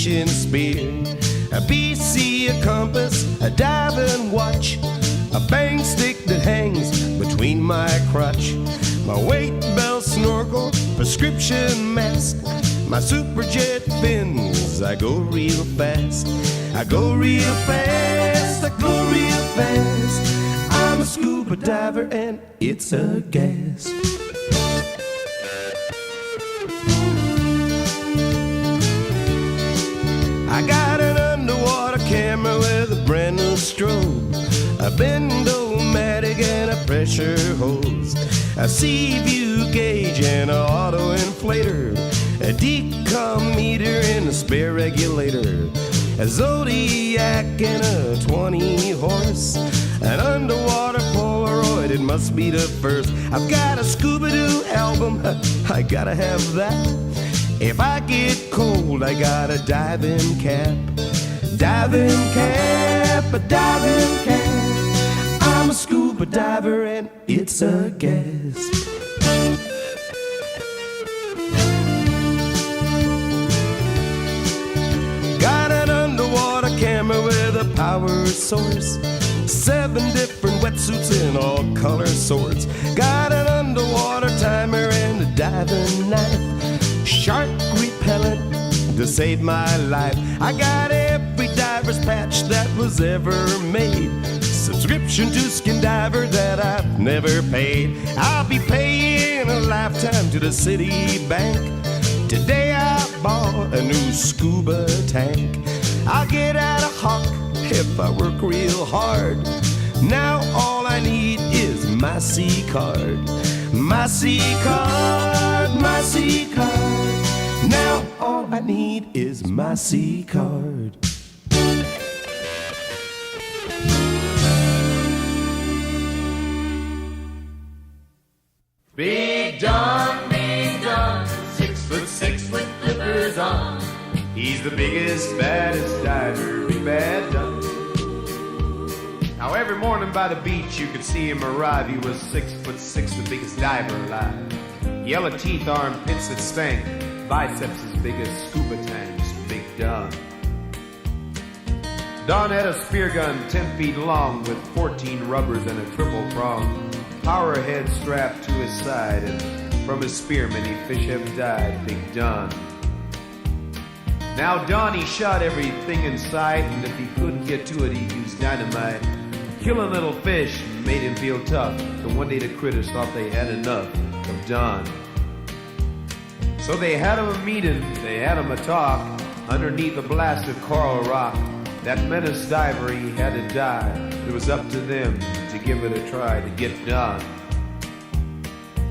fishing spear, a BC, a compass, a diving watch, a bang stick that hangs between my crotch, my weight belt, snorkel, prescription mask, my superjet fins. I go real fast, I go real fast, I go real fast. I'm a scuba diver and it's a gas. I got an underwater camera with a brand new strobe, a bend-o-matic and a pressure hose, a sea view gauge and an auto inflator, a decom meter and a spare regulator, a Zodiac and a 20 horse, an underwater Polaroid, it must be the first. I've got a Scooby-Doo album, I gotta have that. If I get cold, I got a diving cap. Diving cap, a diving cap. I'm a scuba diver and it's a gas. Got an underwater camera with a power source, 7 different wetsuits in all color sorts. Got an underwater timer and a diving knife, shark repellent to save my life. I got every diver's patch that was ever made, subscription to Skin Diver that I've never paid. I'll be paying a lifetime to the city bank. Today I bought a new scuba tank. I'll get out of Hawk if I work real hard. Now all I need is my C card. My C card, my C card. Now all I need is my C card. Big Don, 6'6" with flippers on. He's the biggest, baddest diver, Big Bad Don. Now every morning by the beach you could see him arrive. He was 6'6", the biggest diver alive. Yellow teeth, armpits that stank, biceps as big as scuba tanks, Big Don. Don had a spear gun 10 feet long with 14 rubbers and a triple prong, power head strapped to his side, and from his spear many fish have died, Big Don. Now Don, he shot everything in sight, and if he couldn't get to it, he used dynamite. Killing little fish made him feel tough, so one day the critters thought they had enough of Don. So they had him a meeting, they had him a talk, underneath a blasted coral rock. That menace diver, he had to die. It was up to them to give it a try to get Don.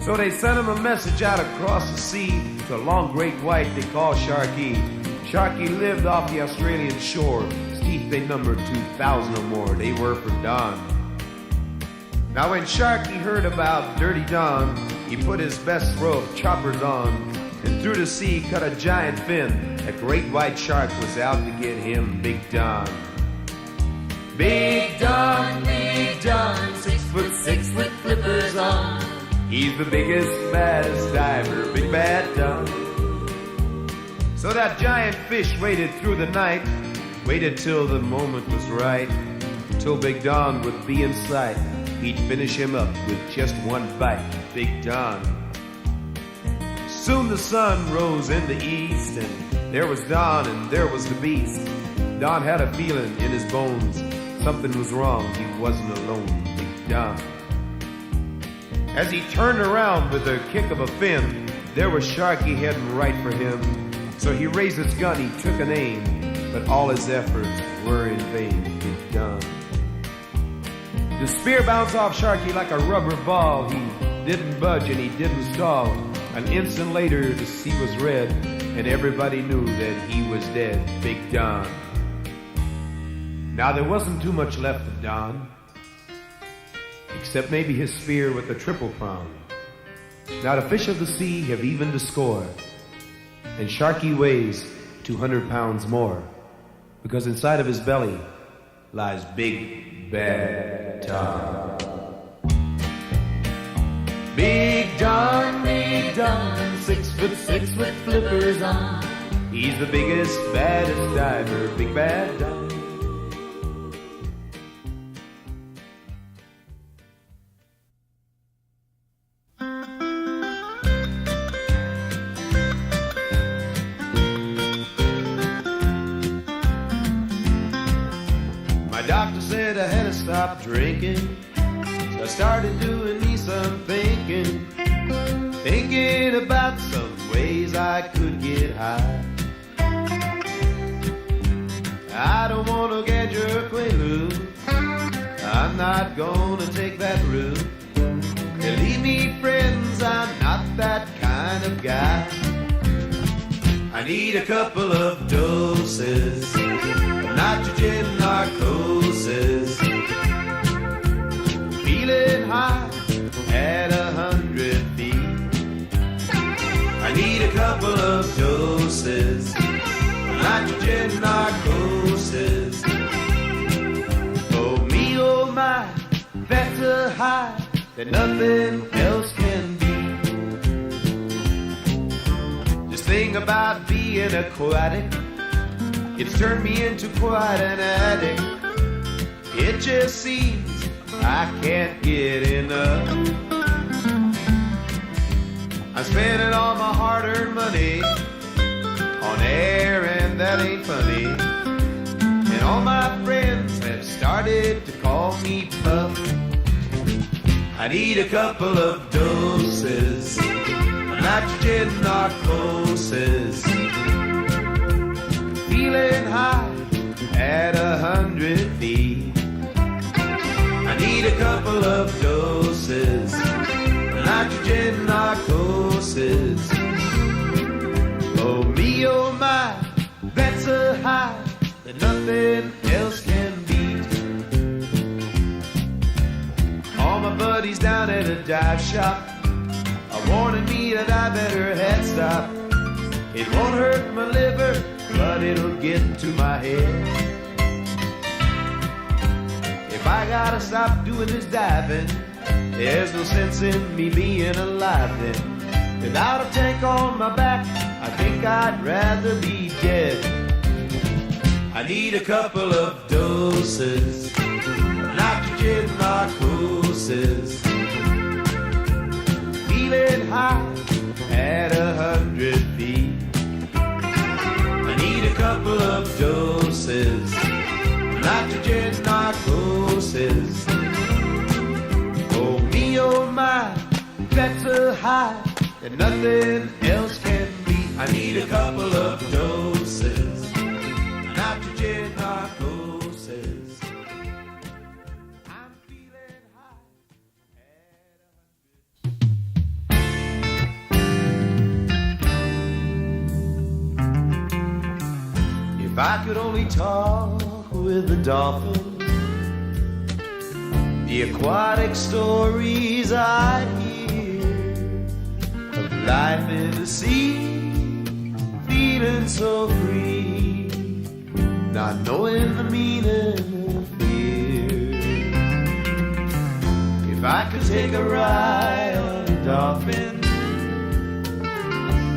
So they sent him a message out across the sea to a long great white they call Sharky. Sharky lived off the Australian shore. His teeth they numbered 2,000 or more. They were for Don. Now when Sharky heard about Dirty Don, he put his best row of choppers on, and through the sea cut a giant fin. A great white shark was out to get him, Big Don. Big Don, 6'6" with flippers on. He's the biggest, baddest diver, Big Bad Don. So that giant fish waited through the night, waited till the moment was right, till Big Don would be in sight. He'd finish him up with just one bite, Big Don. Soon the sun rose in the east, and there was Don and there was the beast. Don had a feeling in his bones, something was wrong, he wasn't alone, Big Don. As he turned around with a kick of a fin, there was Sharky heading right for him. So he raised his gun, he took an aim, but all his efforts were in vain, Big Don. The spear bounced off Sharky like a rubber ball. He didn't budge and he didn't stall. An instant later, the sea was red, and everybody knew that he was dead, Big Don. Now there wasn't too much left of Don, except maybe his spear with the triple prong. Now the fish of the sea have evened the score, and Sharky weighs 200 pounds more, because inside of his belly lies Big Bad Don. Big Don, 6'6" with flippers on. He's the biggest, baddest diver, big bad diver. My doctor said I had to stop drinking, so I started doing me some thinking about some ways I could get high. I don't want to get your Quaalude, I'm not gonna take that route. Believe me, friends, I'm not that kind of guy. I need a couple of doses of nitrogen narcosis. Feeling high at 100 feet. I need a couple of doses of nitrogen narcosis. Oh me, oh my, that's a high that nothing else can beat. This thing about being aquatic, it's turned me into quite an addict. It just seems I can't get enough. I'm spending all my hard-earned money on air, and that ain't funny. And all my friends have started to call me Puff. I need a couple of doses of nitrogen narcosis. Feeling high at 100 feet. I need a couple of doses of nitrogen narcosis. Oh me, oh my, that's a high that nothing else can beat. All my buddies down at a dive shop are warning me that I better head stop. It won't hurt my liver, but it'll get to my head. If I gotta stop doing this diving, there's no sense in me being alive then. Without a tank on my back, I think I'd rather be dead. I need a couple of doses of nitrogen narcosis. Feeling high at 100 feet. I need a couple of doses of nitrogen narcosis. Oh me, oh my, that's a high that nothing else can beat. I need a couple of doses of nitrogen narcosis. I'm feeling high at 100. If I could only talk with the dolphins, the aquatic stories I'd hear of life in the sea, feeling so free, not knowing the meaning of fear. If I could take a ride on a dolphin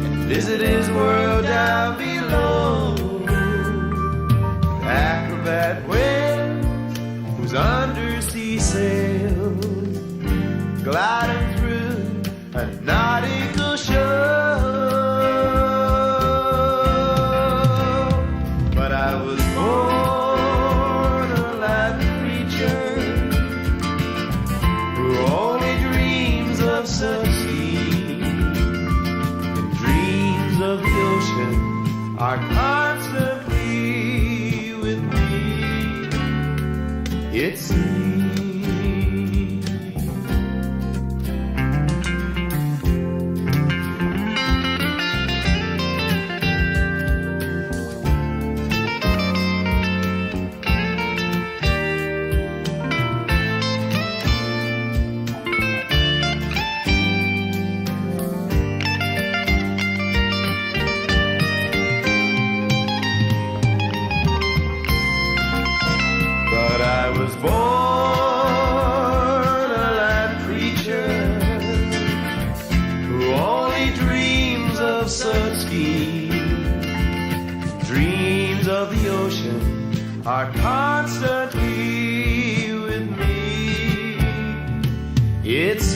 and visit his world down below, acrobat whales whose undersea sails gliding through a nautical show. But I was born a land creature who only dreams of such and dreams of the ocean are constantly with me, it seems. of the ocean are constantly with me. It's